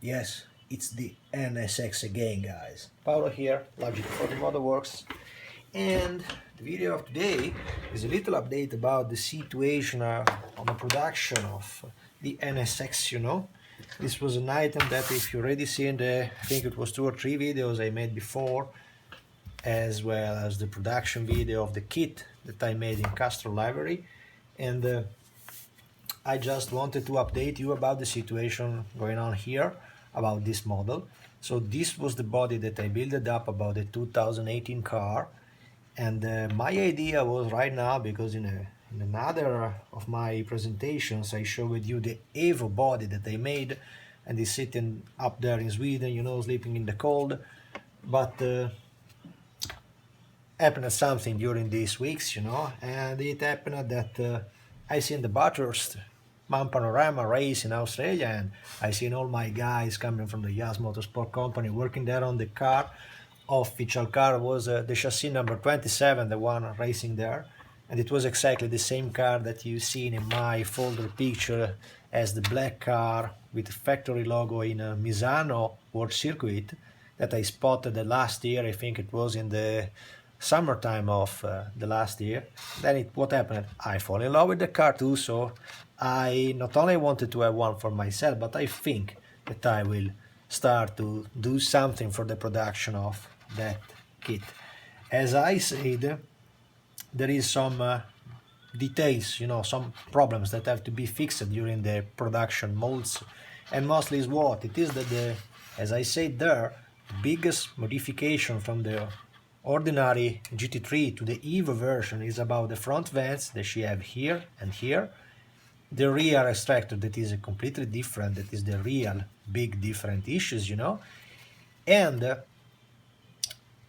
Yes, it's the NSX again, guys. Paolo here, Logic for the Model Works. And the video of today is a little update about the situation on the production of the NSX. This was an item that if you already seen I think it was 2 or 3 videos I made before, as well as the production video of the kit that I made in Castro Library. And I just wanted to update you about the situation going on here about this model. So this was the body that I built up about the 2018 car, and my idea was right now, because in another of my presentations I showed you the Evo body that I made, and is sitting up there in Sweden, sleeping in the cold. But happened something during these weeks, and it happened that I seen the Bathurst panorama race in Australia, and I seen all my guys coming from the Yas Motorsport company working there on the car. Official car was the chassis number 27, the one racing there, and it was exactly the same car that you seen in my folder picture as the black car with factory logo in Misano World Circuit that I spotted the last year. I think it was in the summertime of the last year. Then what happened? I fall in love with the car too, so I not only wanted to have one for myself, but I think that I will start to do something for the production of that kit. As I said, there is some details, some problems that have to be fixed during the production molds, and mostly is what? It is that as I said there, the biggest modification from the ordinary GT3 to the Evo version is about the front vents that you have here and here, the rear extractor that is completely different, that is the real big different issues, and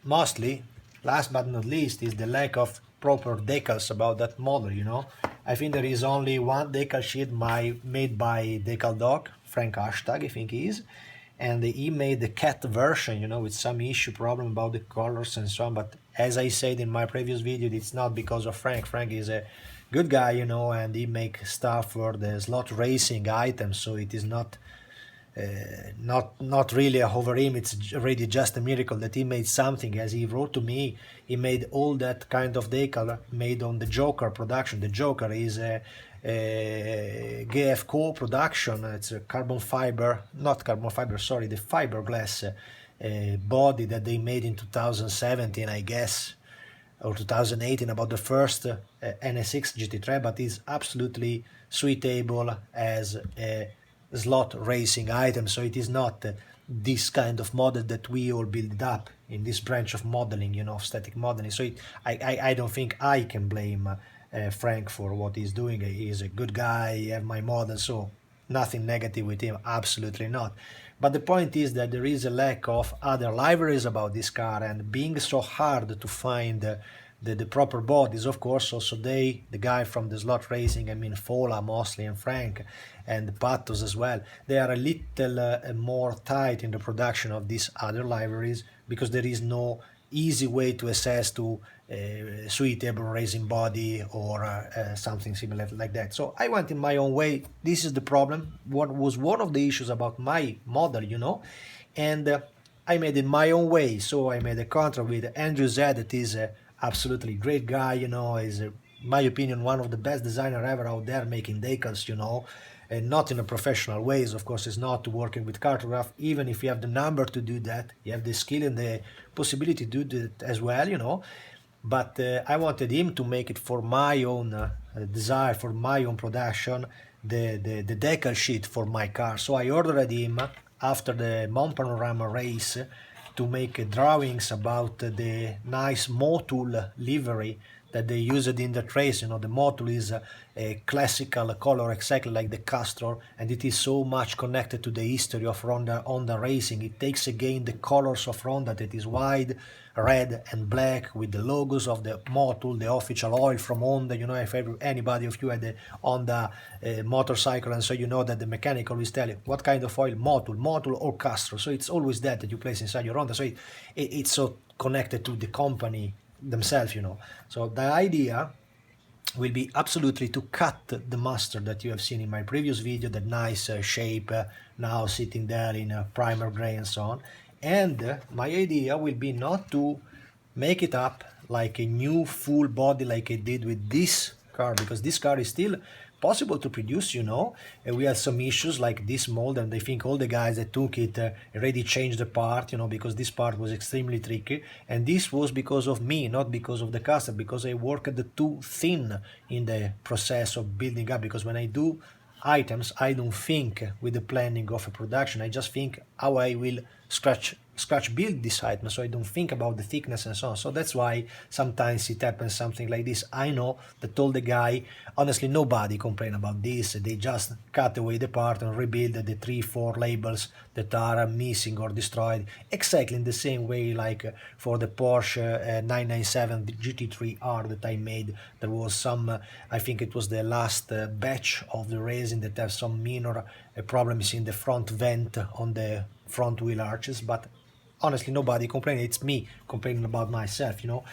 mostly, last but not least, is the lack of proper decals about that model. I think there is only one decal sheet made by Decal Dog, Frank Hashtag I think he is, and he made the cat version, with some problem about the colors and so on. But as I said in my previous video, it's not because of Frank. Frank is a good guy, and he makes stuff for the slot racing items, so it is not really over him. It's really just a miracle that he made something. As he wrote to me, he made all that kind of decal made on the Joker production. The Joker is a GFCO production. It's a carbon fiber, not carbon fiber, sorry, the fiberglass body that they made in 2017, I guess, or 2018, about the first NSX GT3, but is absolutely suitable as a slot racing item. So it is not this kind of model that we all build up in this branch of modeling, static modeling. So I don't think I can blame Frank for what he's doing. He's a good guy, he have my model, so nothing negative with him, absolutely not. But the point is that there is a lack of other libraries about this car, and being so hard to find the proper bodies, of course, also the guy from the slot racing, I mean Fola mostly, and Frank, and Patos as well, they are a little more tight in the production of these other libraries, because there is no easy way to assess to suitable racing body or something similar like that. So I went in my own way. This is the problem. What was one of the issues about my model, and I made it my own way. So I made a contract with Andrew Z, that is absolutely great guy, is in my opinion one of the best designer ever out there making decals, and not in a professional ways. Of course, it's not working with cartograph. Even if you have the number to do that, you have the skill and the possibility to do that as well, but I wanted him to make it for my own desire, for my own production, the decal sheet for my car. So I ordered him after the Mont Panorama race to make drawings about the nice Motul livery that they used in the race. The Motul is a classical color, exactly like the Castro, and it is so much connected to the history of Honda racing. It takes again the colors of Honda, that is white, red and black, with the logos of the Motul, the official oil from Honda. If anybody of you had a Honda motorcycle, and so you know that the mechanic always tell you what kind of oil, Motul or Castro. So it's always that you place inside your Honda. So it's so connected to the company themselves. So the idea will be absolutely to cut the master that you have seen in my previous video, that nice shape now sitting there in a primer gray and so on. And my idea will be not to make it up like a new full body like I did with this car, because this car is still possible to produce, you know. We had some issues like this mold, and I think all the guys that took it already changed the part, you know, because this part was extremely tricky, and this was because of me, not because of the customer, because I worked too thin in the process of building up. Because when I do items, I don't think with the planning of a production, I just think how I will scratch build this item, so I don't think about the thickness and so on. So that's why sometimes it happens something like this. I know that told the guy, honestly nobody complain about this, they just cut away the part and rebuild the 3-4 labels that are missing or destroyed, exactly in the same way like for the Porsche 997 GT3R that I made. There was some, I think it was the last batch of the resin that have some minor problems in the front vent on the front wheel arches, but honestly nobody complaining, it's me complaining about myself, you know.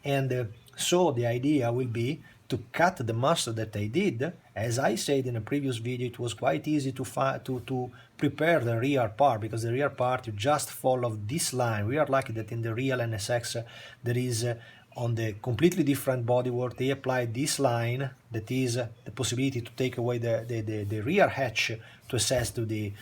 And so the idea will be to cut the master that I did. As I said in a previous video, it was quite easy to prepare the rear part, because the rear part you just follow this line. We are lucky that in the real NSX there is on the completely different bodywork they applied this line that is the possibility to take away the rear hatch to access to the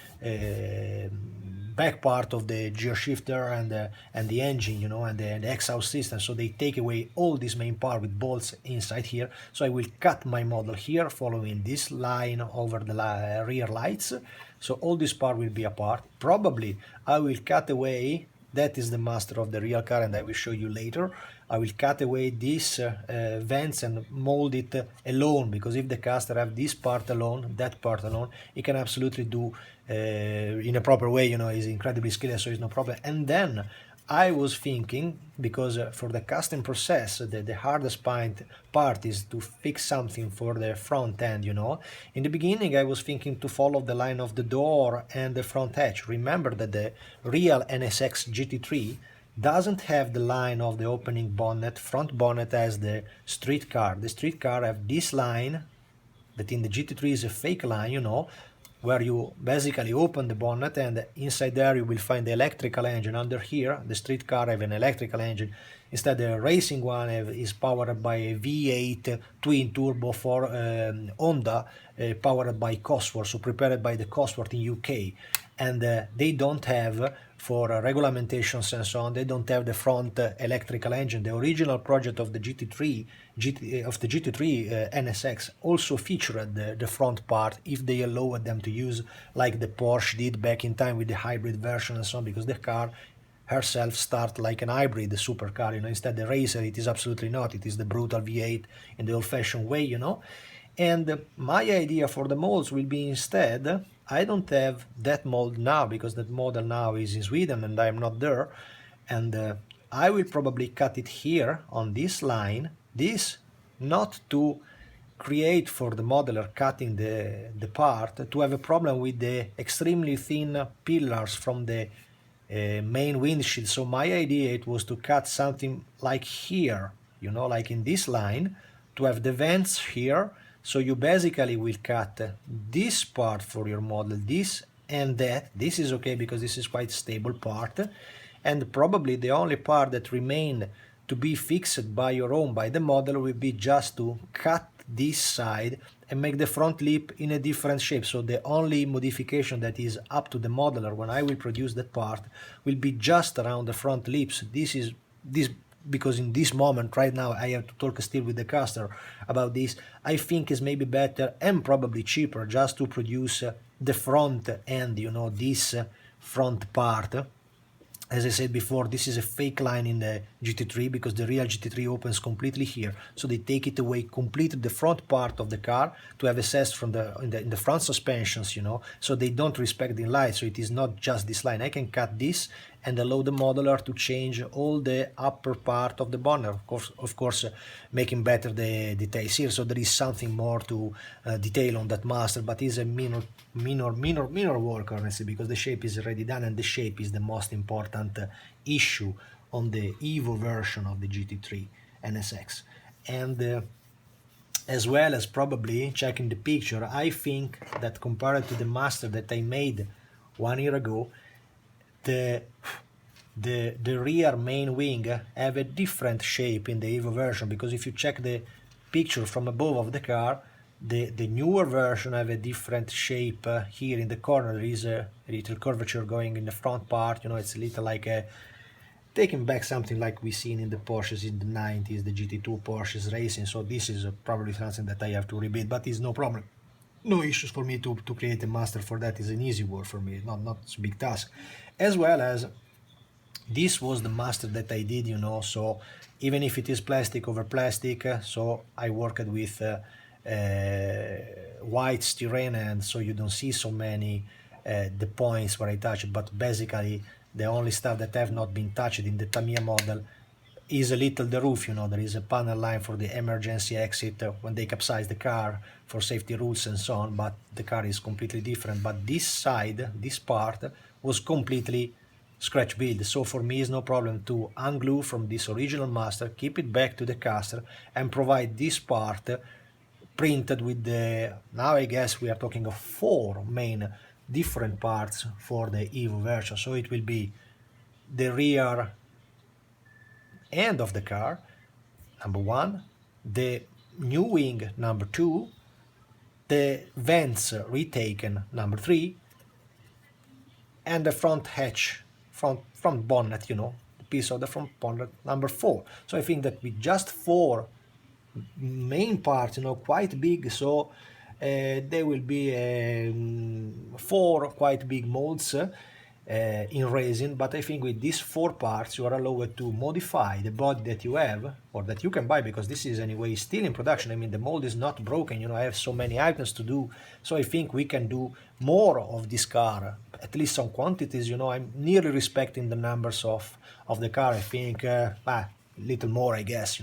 back part of the gear shifter and the engine, you know, and the exhaust system. So they take away all this main part with bolts inside here. So I will cut my model here following this line over the rear lights. So all this part will be apart. Probably I will cut away, that is the master of the real car, and I will show you later. I will cut away these vents and mold it alone, because if the caster have this part alone, that part alone, he can absolutely do in a proper way, you know, he's incredibly skilled, so it's no problem. And then I was thinking, because for the casting process, the hardest part is to fix something for the front end, you know. In the beginning I was thinking to follow the line of the door and the front hatch. Remember that the real NSX GT3 doesn't have the line of the opening bonnet, front bonnet as the street car. The street car have this line that in the GT3 is a fake line, you know, where you basically open the bonnet and inside there you will find the electrical engine. Under here the street car have an electrical engine. Instead the racing one is powered by a V8 twin turbo for Honda, powered by Cosworth, so prepared by the Cosworth in UK. And they don't have, for regulamentations and so on, they don't have the front electrical engine. The original project of the GT3 NSX also featured the front part, if they allowed them to use, like the Porsche did back in time with the hybrid version and so on, because the car herself start like an hybrid supercar, you know. Instead the racer, it is absolutely not, it is the brutal V8 in the old-fashioned way, you know. And my idea for the molds will be, instead, I don't have that mold now because that model now is in Sweden and I am not there, and I will probably cut it here on this line, this not to create for the modeler cutting the part to have a problem with the extremely thin pillars from the main windshield. So my idea it was to cut something like here, you know, like in this line, to have the vents here. So you basically will cut this part for your model, this and that. This is okay because this is quite stable part, and probably the only part that remain to be fixed by your own, by the model, will be just to cut this side and make the front lip in a different shape. So the only modification that is up to the modeler when I will produce that part will be just around the front lips. This because in this moment right now I have to talk still with the customer about this. I think is maybe better and probably cheaper just to produce the front end, you know, this front part. As I said before, this is a fake line in the GT3 because the real GT3 opens completely here. So they take it away completely, the front part of the car, to have access from in the front suspensions, you know. So they don't respect the line. So it is not just this line. I can cut this and allow the modeler to change all the upper part of the bonnet. Of course, making better the details here. So there is something more to detail on that master, but it's a minor work, honestly, because the shape is already done, and the shape is the most important issue on the Evo version of the GT3 NSX. And as well as probably checking the picture, I think that compared to the master that I made 1 year ago, the rear main wing have a different shape in the Evo version, because if you check the picture from above of the car, the newer version have a different shape. Here in the corner there is a little curvature going in the front part, it's a little like a taking back something like we seen in the Porsches in the 90s, the GT2 Porsches racing. So this is probably something that I have to rebuild, but it's no problem. No issues for me to create a master for that. Is an easy work for me, not a big task. As well as this was the master that I did, so even if it is plastic over plastic, so I worked with white styrene, and so you don't see so many the points where I touch it, but basically the only stuff that have not been touched in the Tamiya model is a little the roof. There is a panel line for the emergency exit when they capsize the car for safety rules and so on, but the car is completely different. But this side, this part, was completely scratch build, so for me it's no problem to unglue from this original master, keep it back to the caster, and provide this part printed with the, now I guess we are talking of 4 main different parts for the Evo version. So it will be the rear end of the car, number 1, the new wing, number 2, the vents retaken, number 3, and the front hatch, front bonnet, the piece of the front bonnet, number 4. So I think that with just 4 main parts, quite big, so there will be 4 quite big molds in resin, but I think with these 4 parts you are allowed to modify the body that you have, or that you can buy, because this is anyway still in production. I mean, the mold is not broken, I have so many items to do, so I think we can do more of this car, at least some quantities. I'm nearly respecting the numbers of the car. I think little more, I guess.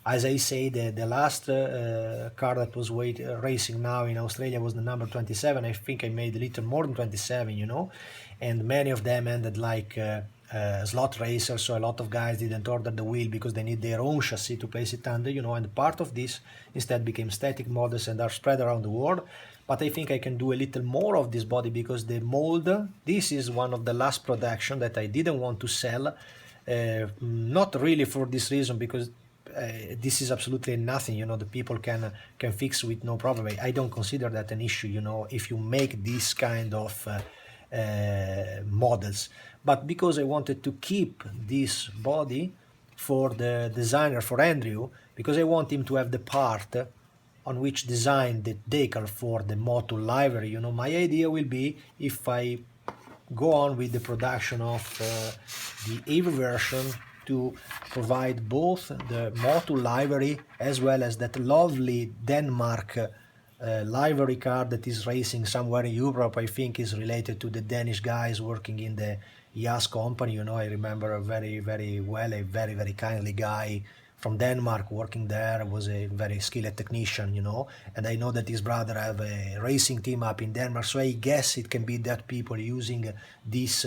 As I say, the last car that was racing now in Australia was the number 27. I think I made a little more than 27, and many of them ended like slot racers, so a lot of guys didn't order the wheel because they need their own chassis to place it under, and part of this instead became static models and are spread around the world. But I think I can do a little more of this body, because the mold, this is one of the last production that I didn't want to sell, not really for this reason, because this is absolutely nothing, the people can fix with no problem. I don't consider that an issue, if you make this kind of models. But because I wanted to keep this body for the designer, for Andrew, because I want him to have the part on which design the decal for the Motul livery, my idea will be, if I go on with the production of the Evo version, to provide both the Motul livery as well as that lovely Denmark livery car that is racing somewhere in Europe. I think is related to the Danish guys working in the Yas company. I remember very, very well, a very, very kindly guy from Denmark working there, was a very skilled technician, and I know that his brother have a racing team up in Denmark, so I guess it can be that people using this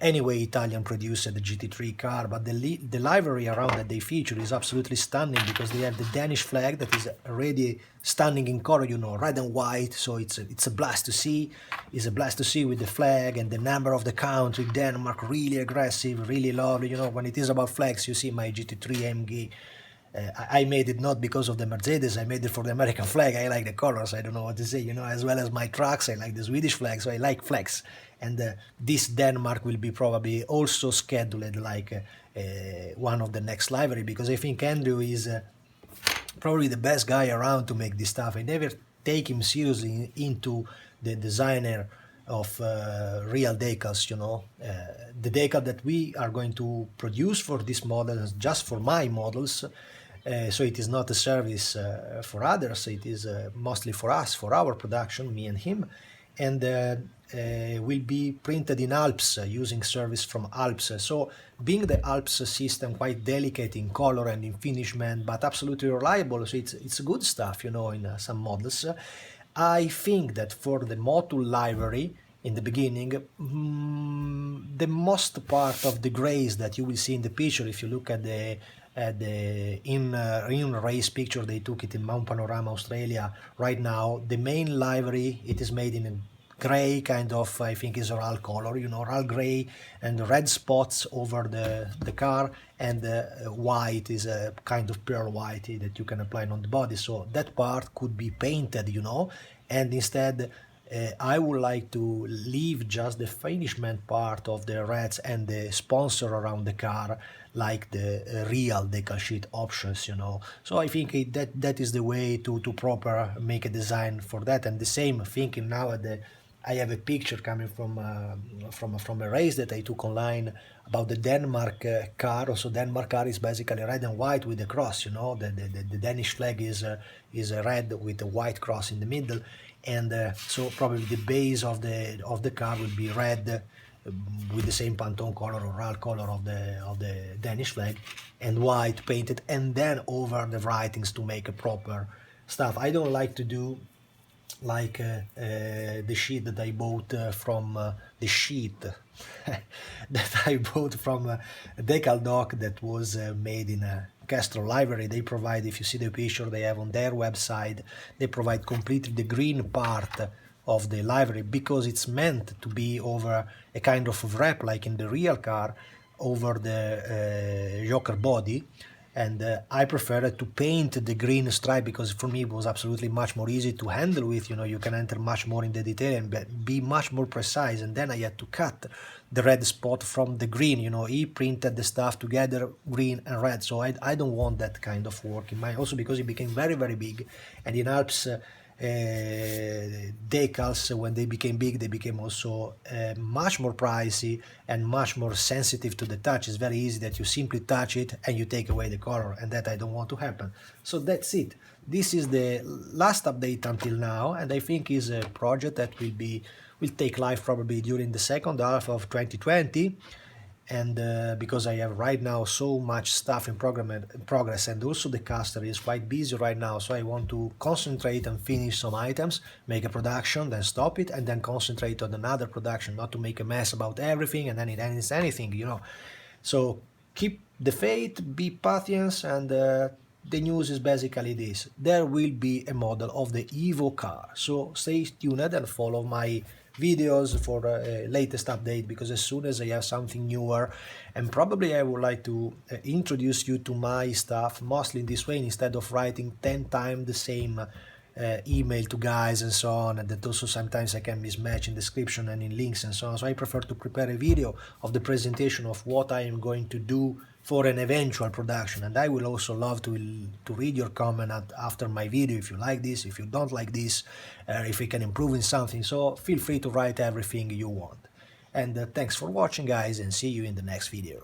anyway Italian produced the GT3 car. But the livery around that they feature is absolutely stunning, because they have the Danish flag that is already stunning in color, red and white, so it's a blast to see. It's a blast to see with the flag and the number of the country, Denmark, really aggressive, really lovely. When it is about flags, you see my GT3 AMG. I made it not because of the Mercedes, I made it for the American flag. I like the colors, I don't know what to say, as well as my trucks, I like the Swedish flag, so I like flags. And this Denmark will be probably also scheduled like one of the next livery, because I think Andrew is probably the best guy around to make this stuff. I never take him seriously into the designer of real decals, the decal that we are going to produce for this model is just for my models, so it is not a service for others, it is mostly for us, for our production, me and him, and will be printed in Alps using service from Alps. So being the Alps system quite delicate in color and in finishment, but absolutely reliable, so it's good stuff, in some models. I think that for the Motul livery, in the beginning, the most part of the grays that you will see in the picture, if you look at the in race picture they took it in Mount Panorama, Australia. Right now the main livery, it is made in a gray kind of, I think is oral color, you know, oral gray, and red spots over the car, and white is a kind of pearl white that you can apply on the body. So that part could be painted, you know, and instead I would like to leave just the finishment part of the reds and the sponsor around the car, like the real decal sheet options, you know. So I think that is the way to proper make a design for that. And the same thinking now at the, I have a picture coming from a race that I took online about the Denmark car. Also, Denmark car is basically red and white with a cross. You know, the Danish flag is red with a white cross in the middle, and so probably the base of the car will be red with the same Pantone color or RAL color of the Danish flag, and white painted, and then over the writings to make a proper stuff. I don't like to do like the sheet that I bought from the sheet that I bought from Decaldoc, that was made in a Castro livery. They provide, if you see the picture they have on their website, they provide completely the green part of the livery, because it's meant to be over a kind of wrap like in the real car over the yoker body. And I prefer to paint the green stripe, because for me it was absolutely much more easy to handle with, you know, you can enter much more in the detail and be much more precise. And then I had to cut the red spot from the green, you know, he printed the stuff together, green and red, so I don't want that kind of work in mine, also because it became very, very big, and in Alps decals, when they became big, they became also much more pricey and much more sensitive to the touch. It's very easy that you simply touch it and you take away the color, and that I don't want to happen. So that's it. This is the last update until now, and I think is a project that will take life probably during the second half of 2020. And because I have right now so much stuff in progress, and also the caster is quite busy right now, so I want to concentrate and finish some items, make a production, then stop it, and then concentrate on another production, not to make a mess about everything and then it ends anything, you know. So keep the faith, be patient, and the news is basically this: there will be a model of the Evo car, so stay tuned and follow my videos for latest update, because as soon as I have something newer, and probably I would like to introduce you to my stuff mostly in this way, instead of writing 10 times the same email to guys and so on, and that also sometimes I can mismatch in description and in links and so on. So I prefer to prepare a video of the presentation of what I am going to do for an eventual production. And I will also love to read your comment after my video, if you like this, if you don't like this, if we can improve in something. So feel free to write everything you want. And thanks for watching, guys, and see you in the next video.